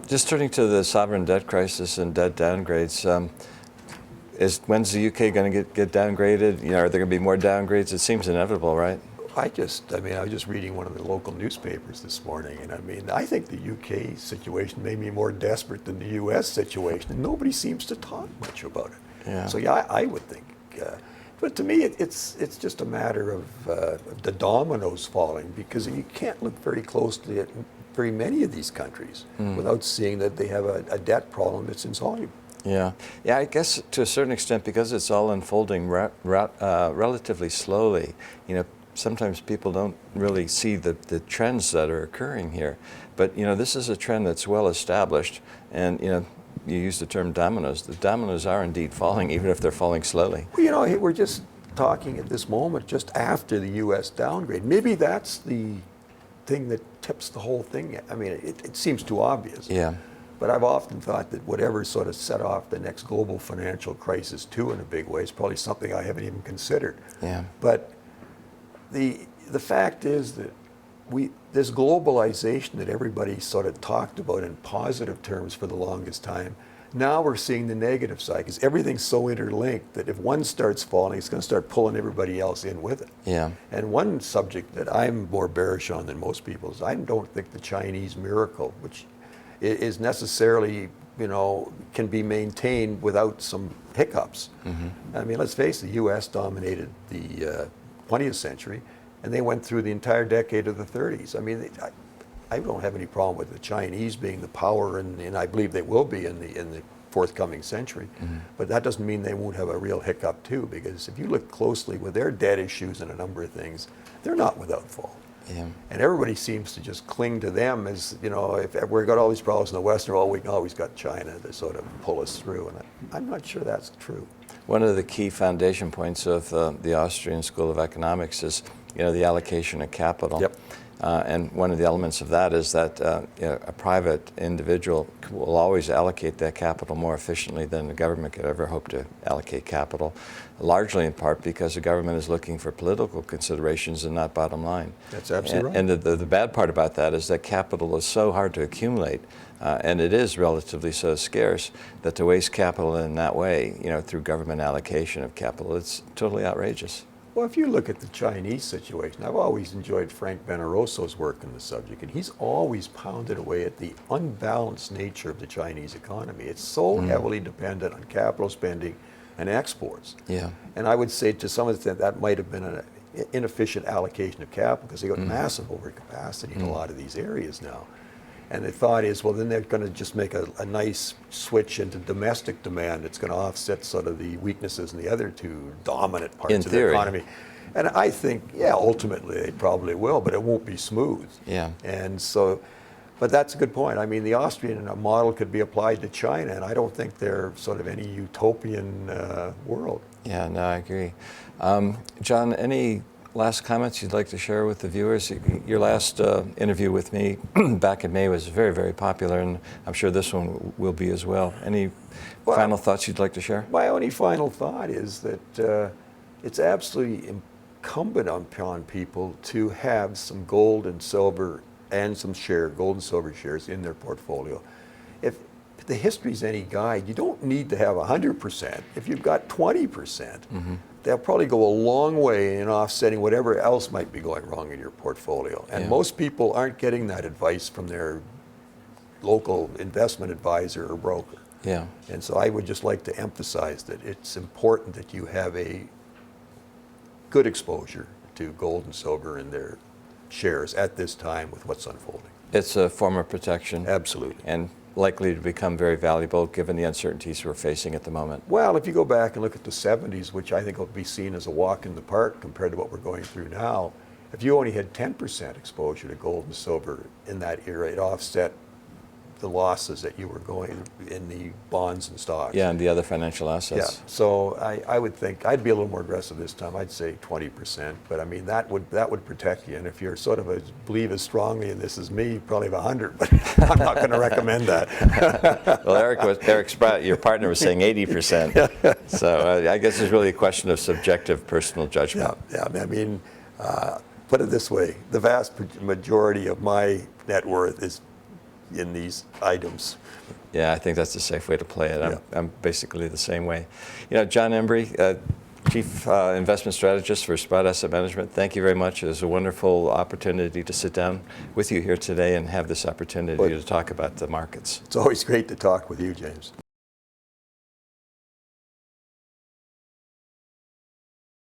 Just turning to the sovereign debt crisis and debt downgrades, when's the UK going to get downgraded? Are there going to be more downgrades? It seems inevitable, right? I was just reading one of the local newspapers this morning, and I think the UK situation may be more desperate than the US situation, and nobody seems to talk much about it. Yeah. So yeah, I would think. But to me, it's just a matter of the dominoes falling, because you can't look very closely at very many of these countries without seeing that they have a debt problem that's insoluble. Yeah, I guess to a certain extent, because it's all unfolding relatively slowly, sometimes people don't really see the trends that are occurring here. But, this is a trend that's well established, and, you use the term dominoes. The dominoes are indeed falling, even if they're falling slowly. Well, we're just talking at this moment just after the U.S. downgrade. Maybe that's the thing that tips the whole thing. It seems too obvious. Yeah. But I've often thought that whatever sort of set off the next global financial crisis too in a big way is probably something I haven't even considered. Yeah. But the fact is that this globalization that everybody sort of talked about in positive terms for the longest time, now we're seeing the negative side, because everything's so interlinked that if one starts falling, it's going to start pulling everybody else in with it. Yeah. And one subject that I'm more bearish on than most people is I don't think the Chinese miracle, which is necessarily, can be maintained without some hiccups. Mm-hmm. Let's face it, the U.S. dominated the 20th century, and they went through the entire decade of the 30s. I don't have any problem with the Chinese being the power, and I believe they will be in the forthcoming century. Mm-hmm. But that doesn't mean they won't have a real hiccup too, because if you look closely with their debt issues and a number of things, they're not without fault. Yeah. And everybody seems to just cling to them as, if we've got all these problems in the West, we can always got China to sort of pull us through. And I'm not sure that's true. One of the key foundation points of the Austrian School of Economics is, the allocation of capital. Yep. And one of the elements of that is that a private individual will always allocate that capital more efficiently than the government could ever hope to allocate capital, largely in part because the government is looking for political considerations and not bottom line. That's absolutely right. And the bad part about that is that capital is so hard to accumulate, and it is relatively so scarce, that to waste capital in that way, through government allocation of capital, it's totally outrageous. Well, if you look at the Chinese situation, I've always enjoyed Frank Benaroso's work on the subject, and he's always pounded away at the unbalanced nature of the Chinese economy. It's so heavily dependent on capital spending and exports. Yeah. And I would say to some extent that might have been an inefficient allocation of capital, because they got massive overcapacity in a lot of these areas now. And the thought is, well, then they're going to just make a nice switch into domestic demand that's going to offset sort of the weaknesses in the other two dominant parts of the economy. And I think, ultimately they probably will, but it won't be smooth. Yeah. And so, but that's a good point. The Austrian model could be applied to China, and I don't think they're sort of any utopian world. Yeah, no, I agree. John, any last comments you'd like to share with the viewers? Your last interview with me back in May was very, very popular, and I'm sure this one will be as well. Any final thoughts you'd like to share? My only final thought is that it's absolutely incumbent upon people to have some gold and silver and some gold and silver shares in their portfolio. If the history's any guide, you don't need to have 100%. If you've got 20%, they'll probably go a long way in offsetting whatever else might be going wrong in your portfolio. And most people aren't getting that advice from their local investment advisor or broker. Yeah. And so I would just like to emphasize that it's important that you have a good exposure to gold and silver in their shares at this time with what's unfolding. It's a form of protection. Absolutely. And likely to become very valuable given the uncertainties we're facing at the moment. Well, if you go back and look at the 70s, which I think will be seen as a walk in the park compared to what we're going through now, if you only had 10% exposure to gold and silver in that era, it offset the losses that you were going in the bonds and stocks. Yeah, and the other financial assets. Yeah, so I would think I'd be a little more aggressive this time. I'd say 20%, but that would protect you. And if you're sort of believe as strongly in this as me, you probably have 100. But I'm not going to recommend that. Well, Eric Spratt, your partner, was saying 80%. So I guess it's really a question of subjective personal judgment. Yeah. Put it this way: the vast majority of my net worth is in these items. Yeah, I think that's a safe way to play it. Yeah. I'm basically the same way. You know, John Embry, Chief Investment Strategist for Sprott Asset Management, thank you very much. It was a wonderful opportunity to sit down with you here today and have this opportunity to talk about the markets. It's always great to talk with you, James.